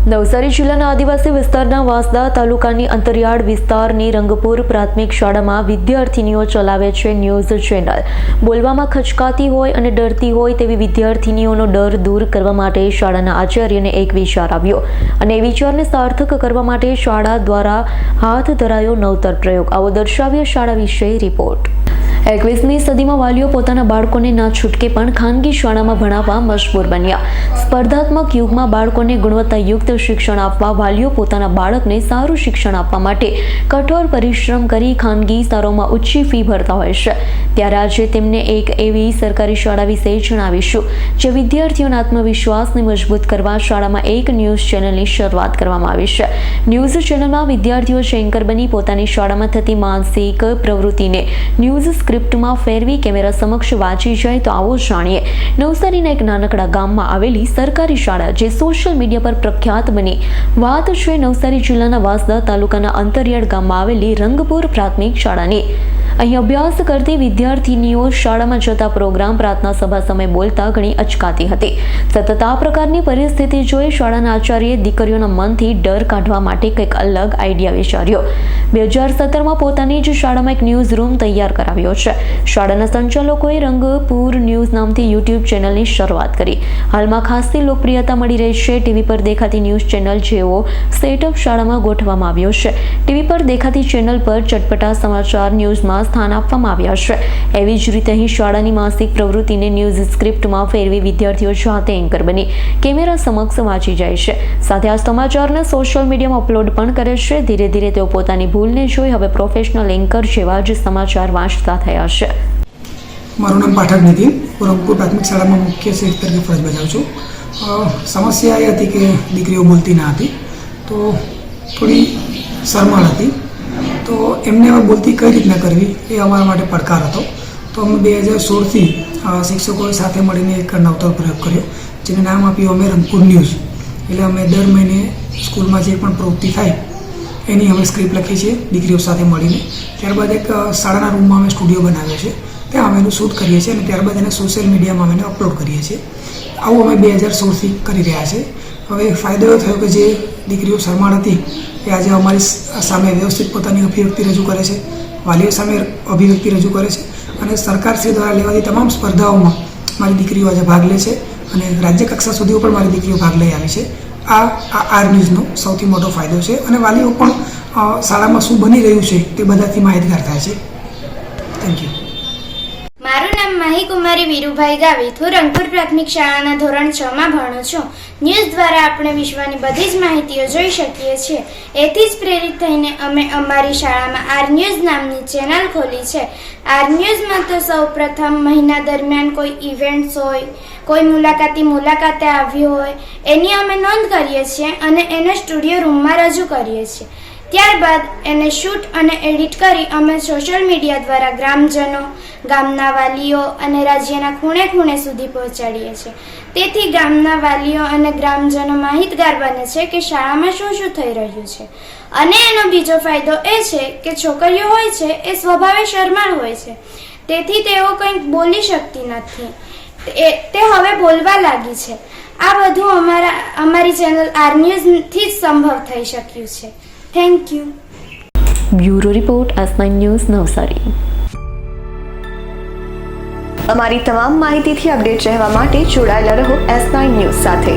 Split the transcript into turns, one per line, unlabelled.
નવસારી જિલ્લાના આદિવાસી વિસ્તારના વાંસદા તાલુકાની અંતરિયાળ વિસ્તારની રંગપુર પ્રાથમિક શાળામાં વિદ્યાર્થીનીઓ ચલાવે છે ન્યૂઝ ચેનલ. બોલવામાં ખચકાતી હોય અને ડરતી હોય તેવી વિદ્યાર્થીનીઓનો ડર દૂર કરવા માટે શાળાના આચાર્યને એક વિચાર આવ્યો અને એ વિચારને સાર્થક કરવા માટે શાળા દ્વારા હાથ ધરાયો નવતર પ્રયોગ. આવો દર્શાવ્યો શાળા વિશે રિપોર્ટ. 21મી સદીમાં વાલીઓ પોતાના બાળકોને ના છૂટકે પણ ખાનગી શાળામાં ભણાવવા મજબૂર બન્યા. સ્પર્ધાત્મક યુગમાં બાળકોને ગુણવત્તાયુક્ત શિક્ષણ આપવા વાલીઓ પોતાના બાળકને સારું શિક્ષણ આપવા માટે કઠોર પરિશ્રમ કરી ખાનગી શાળાઓમાં ઊંચી ફી ભરતા હોય છે. ત્યારે આજે તેમને એક એવી સરકારી શાળા વિશે જણાવીશું જે વિદ્યાર્થીઓના આત્મવિશ્વાસને મજબૂત કરવા શાળામાં એક ન્યૂઝ ચેનલની શરૂઆત કરવામાં આવી છે. ન્યૂઝ ચેનલમાં વિદ્યાર્થીઓ એન્કર બની પોતાની શાળામાં થતી માનસિક પ્રવૃત્તિને ન્યૂઝ સ્ક્રિપ્ટમાં ફેરવી કેમેરા સમક્ષ વાંચી જાય. તો આવો જાણીએ નવસારીના એક નાનકડા ગામમાં આવેલી સરકારી શાળા જે સોશિયલ મીડિયા પર પ્રખ્યાત બની. વાત છે નવસારી જિલ્લાના વાંસદા તાલુકાના અંતરિયાળ ગામમાં આવેલી રંગપુર પ્રાથમિક શાળાની. અહીં અભ્યાસ કરતી વિદ્યાર્થીનીઓ શાળામાં જતા પ્રોગ્રામ પ્રાર્થના સભા સમયે બોલતા ઘણી અચકાતી હતી. સતત આ પ્રકારની પરિસ્થિતિ જોઈ શાળાના આચાર્યએ દીકરીઓના મનથી ડર કાઢવા માટે કંઈક અલગ આઈડિયા વિચાર્યો. 2017માં પોતાની જ શાળામાં એક ન્યૂઝ રૂમ તૈયાર કરાવ્યો છે. શાળાના સંચાલકોએ રંગપુર ન્યૂઝ નામથી યુટ્યુબ ચેનલની શરૂઆત કરી. હાલમાં ખાસી લોકપ્રિયતા મળી રહી છે. ટીવી પર દેખાતી ન્યૂઝ ચેનલ જેવો સેટઅપ શાળામાં ગોઠવવામાં આવ્યો છે. ટીવી પર દેખાતી ચેનલ પર ચટપટા સમાચાર ન્યૂઝમાં સ્થાન આપવામાં આવ્યા છે. એવી જ રીતે અહીં શાળાની માનસિક પ્રવૃત્તિને ન્યૂઝ સ્ક્રિપ્ટમાં ફેરવી વિદ્યાર્થીઓ જાતે એન્કર બની કેમેરા સમક્ષ વાંચી જાય છે. સાથે આ સમાચારને સોશિયલ મીડિયામાં અપલોડ પણ કરે છે. ધીરે ધીરે તેઓ પોતાની ભૂલને જોઈ હવે પ્રોફેશનલ એન્કર જેવા જ સમાચાર વાંચતા થયા છે.
મારું નામ પાઠક નીતિન. હું રંગપુર પ્રાથમિક શાળામાં મુખ્ય શિક્ષક તરીકે ફરજ બજાવું છું. સમસ્યા એ હતી કે દીકરીઓ બોલતી ના હતી, તો થોડી શરમાળ હતી. તો એમને હવે બોલતી કઈ રીતના કરવી એ અમારા માટે પડકાર હતો. તો અમે 2016થી શિક્ષકો સાથે મળીને એક નવતર પ્રયોગ કર્યો, જેને નામ આપ્યું અમે રંગપુર ન્યૂઝ. એટલે અમે દર મહિને સ્કૂલમાં જે પણ પ્રવૃત્તિ થાય એની અમે સ્ક્રિપ્ટ લખીએ છીએ દીકરીઓ સાથે મળીને. ત્યારબાદ એક શાળાના રૂમમાં અમે સ્ટુડિયો બનાવ્યો છે, ત્યાં અમે એનું શૂટ કરીએ છીએ અને ત્યારબાદ એને સોશિયલ મીડિયામાં અમે એને અપલોડ કરીએ છીએ. આવું અમે 2016થી કરી રહ્યા છીએ. હવે ફાયદો એવો થયો કે જે દીકરીઓ શરમાળ હતી એ આજે અમારી સામે વ્યવસ્થિત પોતાની અભિવ્યક્તિ રજૂ કરે છે, વાલીઓ સામે અભિવ્યક્તિ રજૂ કરે છે અને સરકારશ્રી દ્વારા લેવાતી તમામ સ્પર્ધાઓમાં મારી દીકરીઓ આજે ભાગ લે છે અને રાજ્ય કક્ષા સુધી પણ મારી દીકરીઓ ભાગ લઈ આવી છે. આ આર ન્યૂઝનો સૌથી મોટો ફાયદો છે અને વાલીઓ પણ શાળામાં શું બની રહ્યું છે તે બધાથી માહિતગાર થાય છે. Thank you.
મારું નામ માહી કુમારી વીરુભાઈ ગાવિત. હું રંગપુર પ્રાથમિક શાળાના ધોરણ 6માં ભણું છું. ન્યૂઝ દ્વારા આપણે વિશ્વની બધી જ માહિતીઓ જોઈ શકીએ છીએ. એથી જ પ્રેરિત થઈને અમે અમારી શાળામાં આર ન્યૂઝ નામની ચેનલ ખોલી છે. આર ન્યૂઝમાં તો સૌ પ્રથમ મહિના દરમિયાન કોઈ ઇવેન્ટ્સ હોય, કોઈ મુલાકાતે આવ્યું હોય એની અમે નોંધ કરીએ છીએ અને એને સ્ટુડિયો રૂમમાં રજૂ કરીએ છીએ. ત્યારબાદ એને શૂટ અને એડિટ કરી અમે સોશિયલ મીડિયા દ્વારા ગ્રામજનો, ગામના વાલીઓ અને રાજ્યના ખૂણે ખૂણે સુધી પહોંચાડીએ છીએ. તેથી ગામના વાલીઓ અને ગ્રામજનો માહિતગાર બને છે કે શાળામાં શું શું થઈ રહ્યું છે. અને એનો બીજો ફાયદો એ છે કે છોકરીઓ હોય છે એ સ્વભાવે શરમાળ હોય છે, તેથી તેઓ કંઈક બોલી શકતી નથી. તે હવે બોલવા લાગી છે. આ બધું અમારી ચેનલ આર ન્યૂઝથી જ સંભવ થઈ શક્યું છે. Thank you.
Bureau report S9 news Navsari. અમારી તમામ માહિતીથી અપડેટ રહેવા માટે જોડાયેલા રહો S9 ન્યૂઝ સાથે.